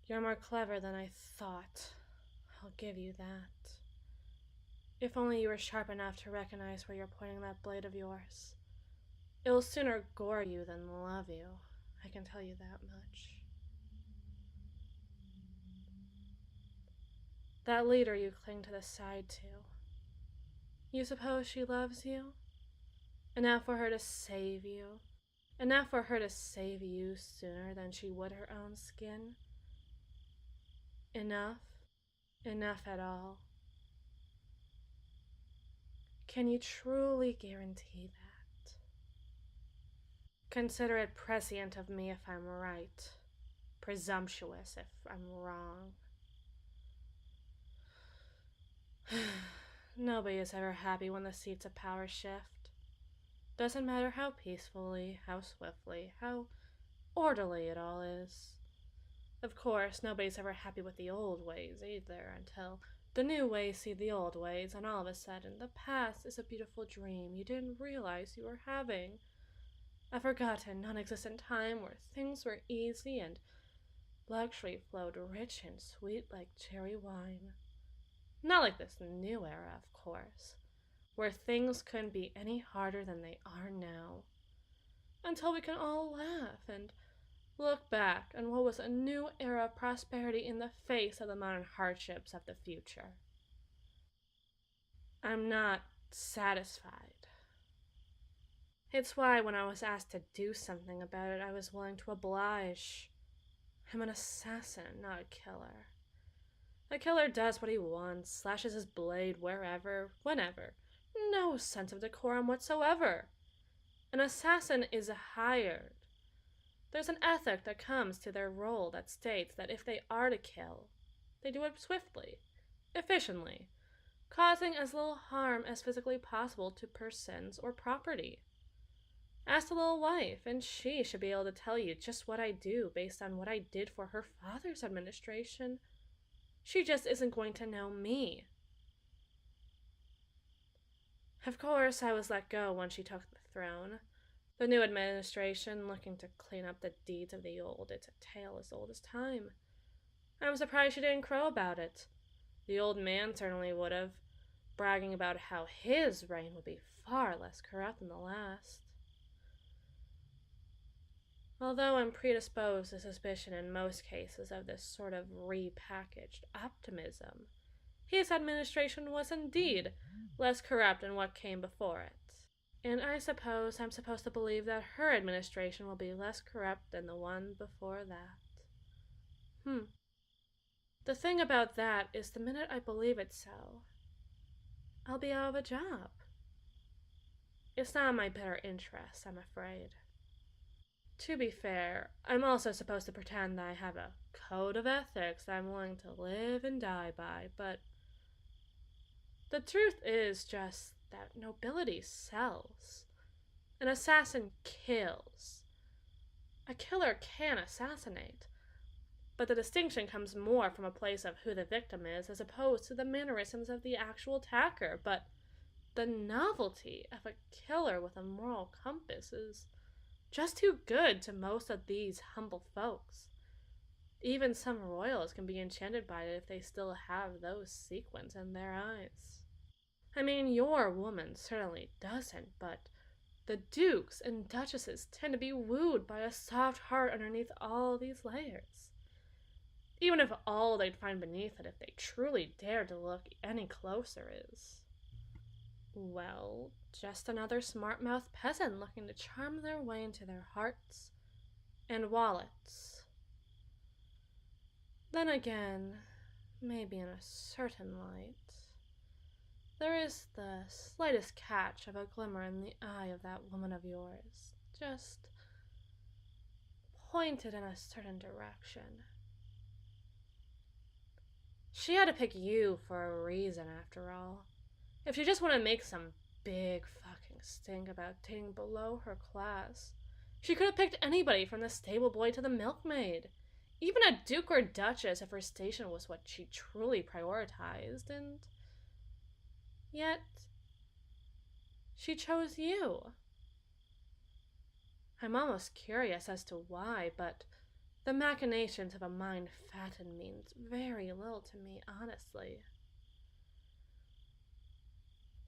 You're more clever than I thought. I'll give you that. If only you were sharp enough to recognize where you're pointing that blade of yours. It'll sooner gore you than love you. I can tell you that much. That leader you cling to the side to. You suppose she loves you? Enough for her to save you? Enough for her to save you sooner than she would her own skin? Enough? Enough at all? Can you truly guarantee that? Consider it prescient of me if I'm right. Presumptuous if I'm wrong. Nobody is ever happy when the seats of power shift. Doesn't matter how peacefully, how swiftly, how orderly it all is. Of course, nobody's ever happy with the old ways either, until the new ways see the old ways, and all of a sudden, the past is a beautiful dream you didn't realize you were having. A forgotten, non-existent time where things were easy and luxury flowed rich and sweet like cherry wine. Not like this new era, of course, where things couldn't be any harder than they are now. Until we can all laugh and look back on what was a new era of prosperity in the face of the modern hardships of the future. I'm not satisfied. It's why when I was asked to do something about it, I was willing to oblige. I'm an assassin, not a killer. A killer does what he wants, slashes his blade wherever, whenever. No sense of decorum whatsoever. An assassin is hired. There's an ethic that comes to their role that states that if they are to kill, they do it swiftly, efficiently, causing as little harm as physically possible to persons or property. Ask the little wife, and she should be able to tell you just what I do based on what I did for her father's administration. She just isn't going to know me. Of course, I was let go when she took the throne. The new administration, looking to clean up the deeds of the old, it's a tale as old as time. I'm surprised she didn't crow about it. The old man certainly would have, bragging about how his reign would be far less corrupt than the last. Although I'm predisposed to suspicion in most cases of this sort of repackaged optimism, his administration was indeed less corrupt than what came before it. And I suppose I'm supposed to believe that her administration will be less corrupt than the one before that. The thing about that is the minute I believe it so, I'll be out of a job. It's not in my better interest, I'm afraid. To be fair, I'm also supposed to pretend that I have a code of ethics that I'm willing to live and die by, but the truth is just that nobility sells. An assassin kills. A killer can assassinate, but the distinction comes more from a place of who the victim is as opposed to the mannerisms of the actual attacker. But the novelty of a killer with a moral compass is just too good to most of these humble folks. Even some royals can be enchanted by it if they still have those sequins in their eyes. I mean, your woman certainly doesn't, but the dukes and duchesses tend to be wooed by a soft heart underneath all these layers. Even if all they'd find beneath it, if they truly dared to look any closer, is, well, just another smart-mouthed peasant looking to charm their way into their hearts and wallets. Then again, maybe in a certain light, there is the slightest catch of a glimmer in the eye of that woman of yours, just pointed in a certain direction. She had to pick you for a reason, after all. If she just wanted to make some big fucking stink about dating below her class, she could have picked anybody from the stable boy to the milkmaid. Even a duke or duchess if her station was what she truly prioritized, and yet she chose you. I'm almost curious as to why, but The machinations of a mind fattened means very little to me, honestly.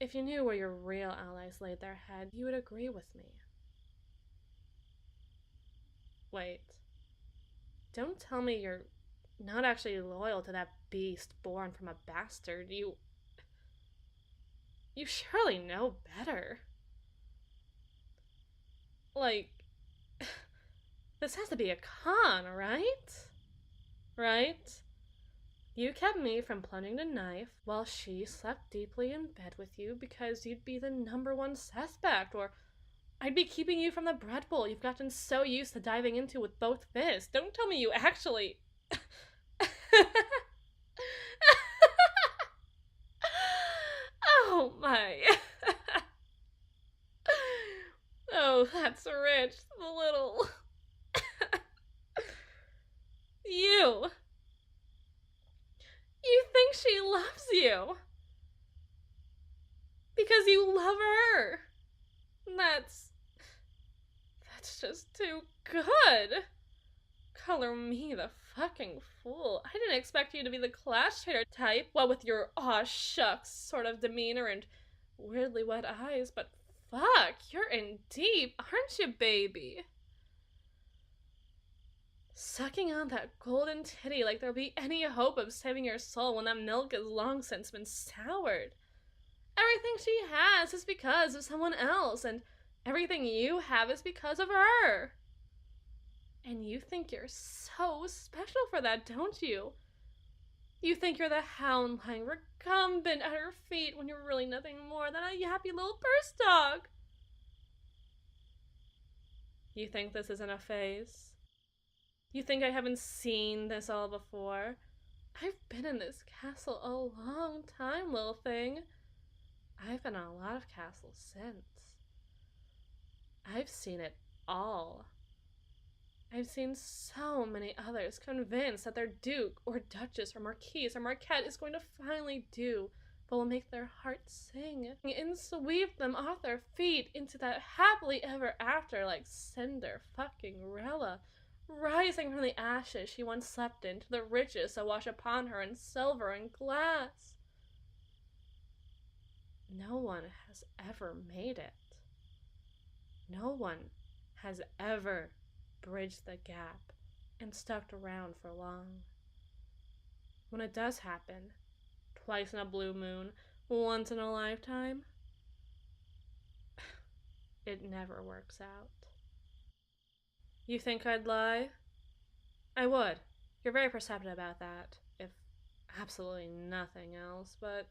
If you knew where your real allies laid their head, you would agree with me. Wait. Don't tell me you're not actually loyal to that beast born from a bastard. You surely know better. Like, this has to be a con, right? Right? You kept me from plunging the knife while she slept deeply in bed with you because you'd be the #1 suspect, or I'd be keeping you from the bread bowl you've gotten so used to diving into with both fists. Don't tell me you actually... Oh my. Oh, that's rich. The little... You think she loves you because you love her. That's just too good. Color me the fucking fool. I didn't expect you to be the class trader type, what with your aw shucks sort of demeanor and weirdly wet eyes, but fuck, you're in deep, aren't you, baby? Sucking on that golden titty like there'll be any hope of saving your soul when that milk has long since been soured. Everything she has is because of someone else, and everything you have is because of her. And you think you're so special for that, don't you? You think you're the hound lying recumbent at her feet when you're really nothing more than a yappy little purse dog. You think this isn't a phase? You think I haven't seen this all before? I've been in this castle a long time, little thing. I've been in a lot of castles since. I've seen it all. I've seen so many others convinced that their duke or duchess or marquise or marquette is going to finally do what will make their hearts sing and sweep them off their feet into that happily ever after like Cinder fucking Rella, rising from the ashes she once slept in to the riches that wash upon her in silver and glass. No one has ever made it. No one has ever bridged the gap and stuck around for long. When it does happen, twice in a blue moon, once in a lifetime, it never works out. You think I'd lie? I would. You're very perceptive about that, if absolutely nothing else, but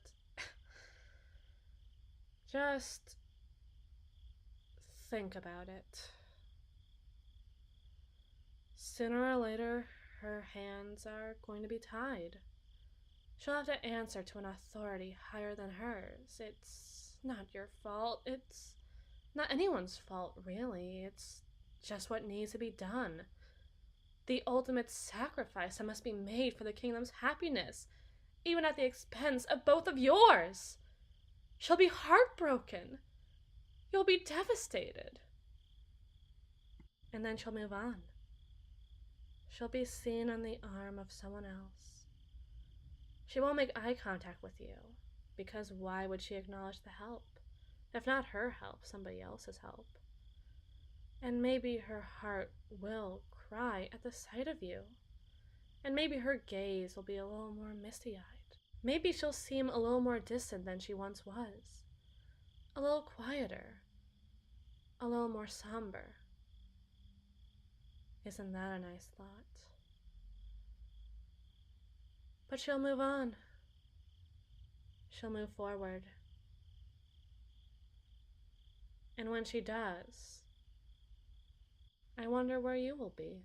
just think about it. Sooner or later, her hands are going to be tied. She'll have to answer to an authority higher than hers. It's not your fault. It's not anyone's fault, really. It's just what needs to be done. The ultimate sacrifice that must be made for the kingdom's happiness, even at the expense of both of yours. She'll be heartbroken. You'll be devastated. And then she'll move on. She'll be seen on the arm of someone else. She won't make eye contact with you, because why would she acknowledge the help? If not her help, somebody else's help. And maybe her heart will cry at the sight of you. And maybe her gaze will be a little more misty-eyed. Maybe she'll seem a little more distant than she once was. A little quieter. A little more somber. Isn't that a nice thought? But she'll move on. She'll move forward. And when she does, I wonder where you will be.